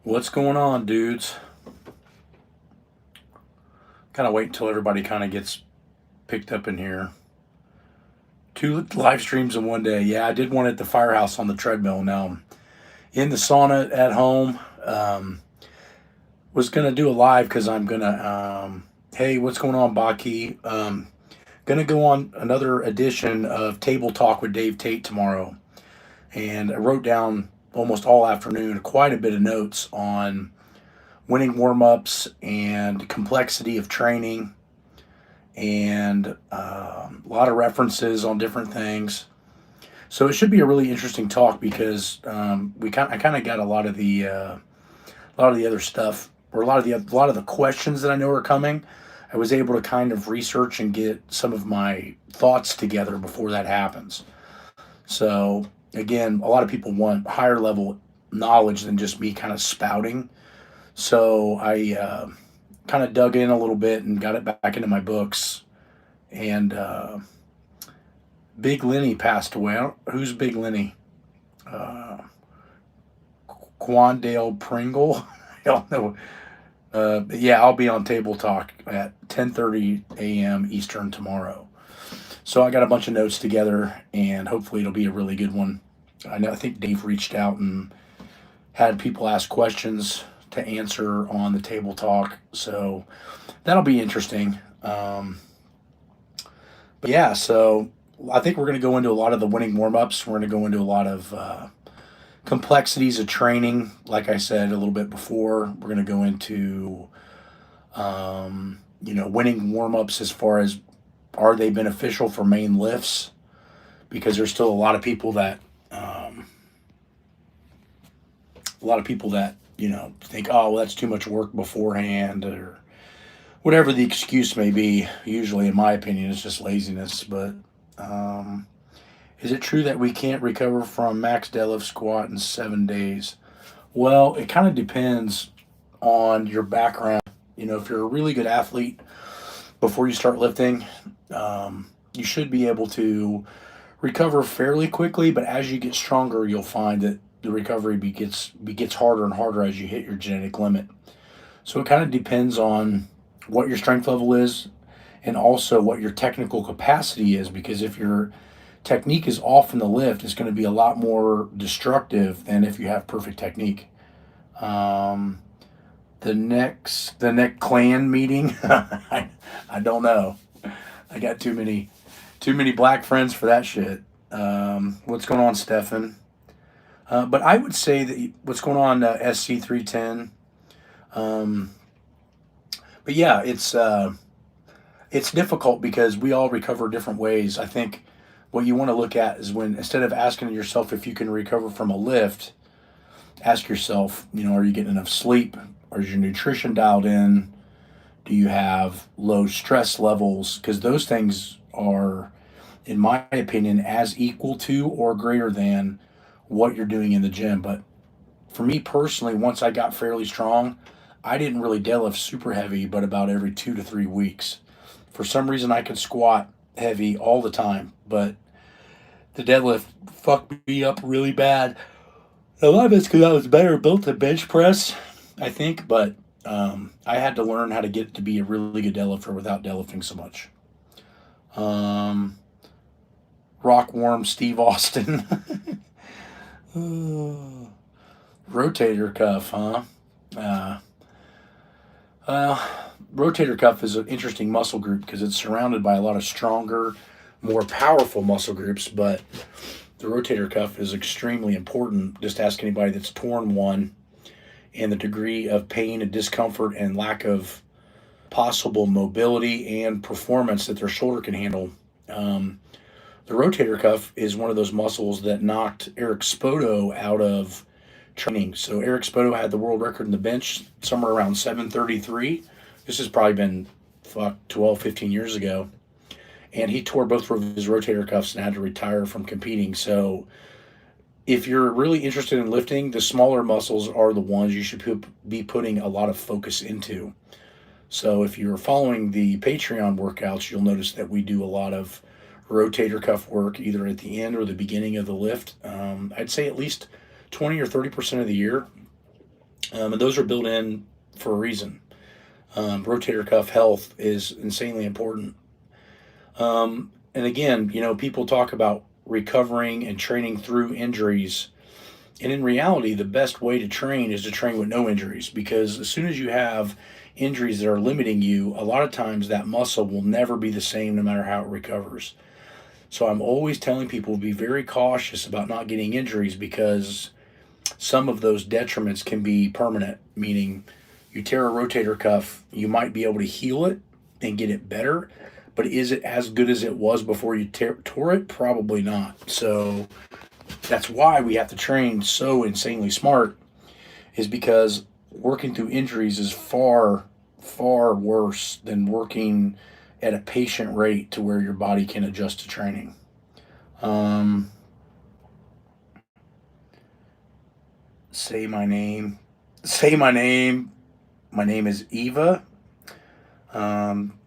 What's going on, dudes? Kind of wait until everybody kind of gets picked up in here. Two live streams in one day. Yeah, I did one at the firehouse on the treadmill. Now I'm in the sauna at home. Was gonna do a live because I'm gonna. Hey, what's going on, Baki? Gonna go on another edition of Table Talk with Dave Tate tomorrow, and I wrote down almost all afternoon quite a bit of notes on winning warm ups and complexity of training and a lot of references on different things. So it should be a really interesting talk because I kind of got a lot of the other stuff or a lot of the questions that I know are coming. I was able to kind of research and get some of my thoughts together before that happens. So again, a lot of people want higher level knowledge than just me kind of spouting. So I kind of dug in a little bit and got it back into my books. And Big Lenny passed away. Who's Big Lenny? Uh, Quandale Pringle. I don't know. But yeah, I'll be on Table Talk at 10:30 a.m. Eastern tomorrow. So I got a bunch of notes together, and hopefully it'll be a really good one. I think Dave reached out and had people ask questions to answer on the Table Talk, so that'll be interesting. But yeah, so I think we're going to go into a lot of the winning warm ups. We're going to go into a lot of complexities of training. Like I said a little bit before, we're going to go into winning warm ups as far as are they beneficial for main lifts, because there's still a lot of people that think, oh, well, that's too much work beforehand, or whatever the excuse may be. Usually, in my opinion, it's just laziness. But um, is it true that we can't recover from max deadlift squat in 7 days? Well, it kind of depends on your background. If you're a really good athlete before you start lifting, you should be able to recover fairly quickly. But as you get stronger, you'll find that the recovery gets harder and harder as you hit your genetic limit. So it kind of depends on what your strength level is and also what your technical capacity is, because if your technique is off in the lift, it's going to be a lot more destructive than if you have perfect technique. Um, the next clan meeting, I don't know. I got too many black friends for that shit. What's going on, Stefan? But I would say that what's going on, SC310. Um, but yeah, it's difficult because we all recover different ways. I think what you want to look at is when, instead of asking yourself if you can recover from a lift, ask yourself, are you getting enough sleep? Or is your nutrition dialed in? Do you have low stress levels? Because those things are, in my opinion, as equal to or greater than what you're doing in the gym. But for me personally, once I got fairly strong, I didn't really deadlift super heavy, but about every 2 to 3 weeks. For some reason, I could squat heavy all the time, but the deadlift fucked me up really bad. A lot of it's because I was better built to bench press, I think, but I had to learn how to get to be a really good deadlifter without deadlifting so much. Um, Rockworm Steve Austin. Rotator cuff, huh? Uh, uh, Rotator cuff is an interesting muscle group because it's surrounded by a lot of stronger, more powerful muscle groups, but the rotator cuff is extremely important. Just ask anybody that's torn one and the degree of pain and discomfort and lack of possible mobility and performance that their shoulder can handle. Um, the rotator cuff is one of those muscles that knocked Eric Spoto out of training. So Eric Spoto had the world record in the bench somewhere around 733. This has probably been 12, 15 years ago. And he tore both of his rotator cuffs and had to retire from competing. So if you're really interested in lifting, the smaller muscles are the ones you should be putting a lot of focus into. So if you're following the Patreon workouts, you'll notice that we do a lot of rotator cuff work either at the end or the beginning of the lift. I'd say at least 20 or 30% of the year. And those are built in for a reason. Rotator cuff health is insanely important. And again, people talk about recovering and training through injuries. And in reality, the best way to train is to train with no injuries, because as soon as you have injuries that are limiting you, a lot of times that muscle will never be the same no matter how it recovers. So I'm always telling people to be very cautious about not getting injuries, because some of those detriments can be permanent, meaning you tear a rotator cuff, you might be able to heal it and get it better, but is it as good as it was before you tore it? Probably not. So that's why we have to train so insanely smart, is because working through injuries is far, far worse than working at a patient rate to where your body can adjust to training. Say my name. Say my name. My name is Eva. Um,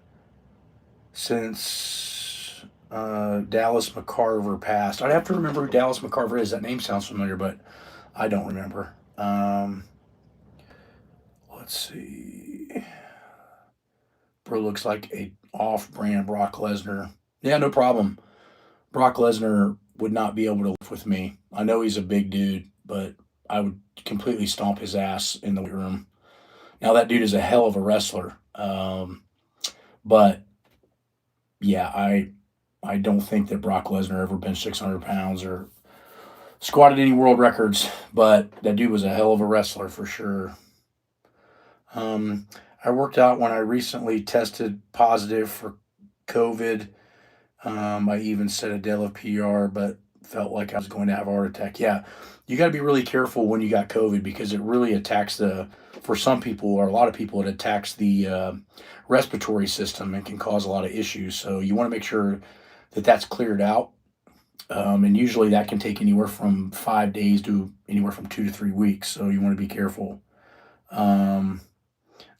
since Dallas McCarver passed, I'd have to remember who Dallas McCarver is. That name sounds familiar, but I don't remember. Let's see. Bro looks like a off-brand Brock Lesnar. Yeah, no problem. Brock Lesnar would not be able to live with me. I know he's a big dude, but I would completely stomp his ass in the weight room. Now that dude is a hell of a wrestler, but yeah, I don't think that Brock Lesnar ever benched 600 pounds or squatted any world records. But that dude was a hell of a wrestler for sure. I worked out when I recently tested positive for COVID. I even set a deadlift PR, but felt like I was going to have a heart attack. Yeah, you got to be really careful when you got COVID, because it really attacks for some people, or a lot of people, it attacks the respiratory system and can cause a lot of issues. So you want to make sure that that's cleared out. And usually that can take anywhere from 5 days to anywhere from 2 to 3 weeks. So you want to be careful.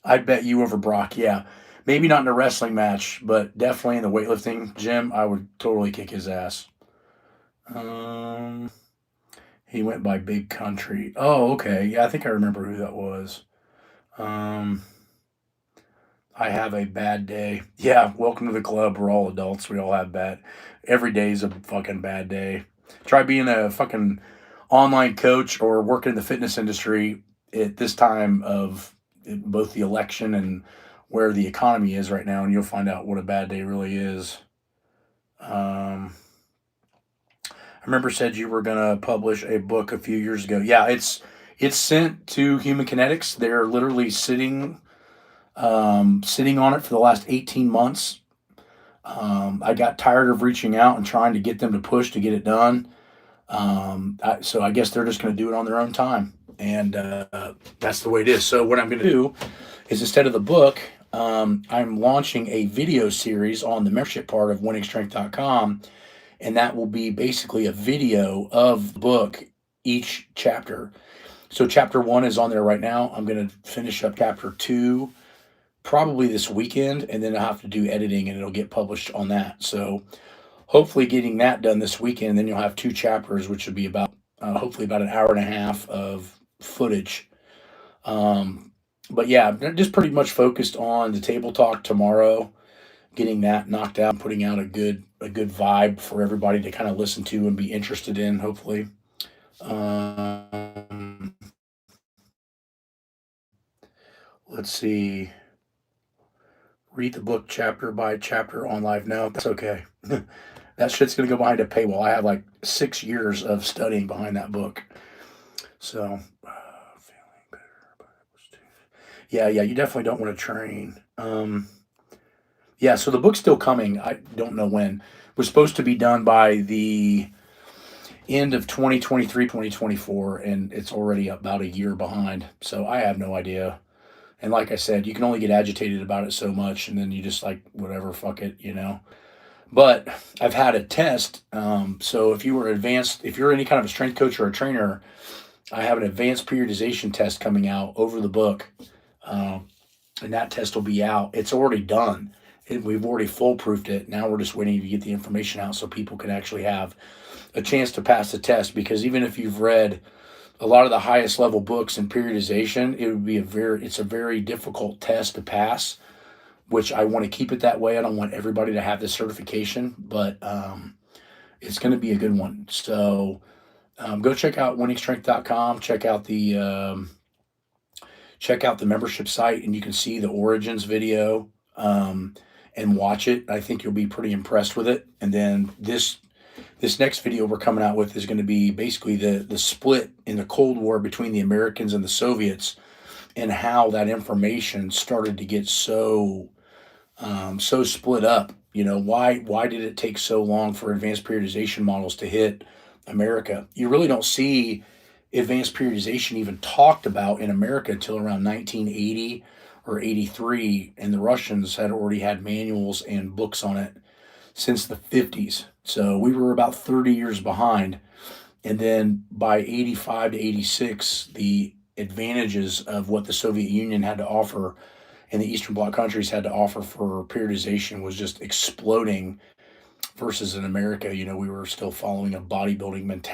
I'd bet you over Brock. Yeah. Maybe not in a wrestling match, but definitely in the weightlifting gym, I would totally kick his ass. He went by Big Country. Oh, okay. Yeah, I think I remember who that was. I have a bad day. Yeah, welcome to the club. We're all adults. We all have bad. Every day is a fucking bad day. Try being a fucking online coach or working in the fitness industry at this time of both the election and where the economy is right now, and you'll find out what a bad day really is. I remember said you were gonna publish a book a few years ago. Yeah, it's sent to Human Kinetics. They're literally sitting on it for the last 18 months. I got tired of reaching out and trying to get them to push to get it done. So I guess they're just going to do it on their own time, and that's the way it is. So what I'm going to do is, instead of the book, I'm launching a video series on the membership part of WenningStrength.com, and that will be basically a video of the book, each chapter. So chapter 1 is on there right now. I'm going to finish up chapter 2 probably this weekend, and then I'll have to do editing, and it'll get published on that. So hopefully getting that done this weekend, then you'll have 2 chapters, which would be about hopefully about an hour and a half of footage. But yeah, just pretty much focused on the table talk tomorrow, getting that knocked out, and putting out a good vibe for everybody to kind of listen to and be interested in, hopefully. Let's see. Read the book chapter by chapter on live. No, that's okay. That shit's gonna go behind a paywall. I have like 6 years of studying behind that book. So, feeling better, but it was too. Yeah, you definitely don't want to train. Yeah, so the book's still coming. I don't know when. It was supposed to be done by the end of 2023, 2024, and it's already about a year behind. So I have no idea. And like I said, you can only get agitated about it so much, and then you just like, whatever, fuck it, But I've had a test. So if you're any kind of a strength coach or a trainer, I have an advanced periodization test coming out over the book. And that test will be out. It's already done. We've already foolproofed it. Now we're just waiting to get the information out so people can actually have a chance to pass the test. Because even if you've read a lot of the highest level books in periodization, it's a very difficult test to pass, which I want to keep it that way. I don't want everybody to have this certification, but it's going to be a good one. So go check out wenningstrength.com. Check out the membership site, and you can see the Origins video and watch it. I think you'll be pretty impressed with it. And then this next video we're coming out with is going to be basically the split in the Cold War between the Americans and the Soviets, and how that information started to get so split up. Why did it take so long for advanced periodization models to hit America? You really don't see advanced periodization even talked about in America until around 1980 or 83, and the Russians had already had manuals and books on it since the 50s. So we were about 30 years behind. And then by 85 to 86, the advantages of what the Soviet Union had to offer and the Eastern Bloc countries had to offer for periodization was just exploding, versus in America, we were still following a bodybuilding mentality.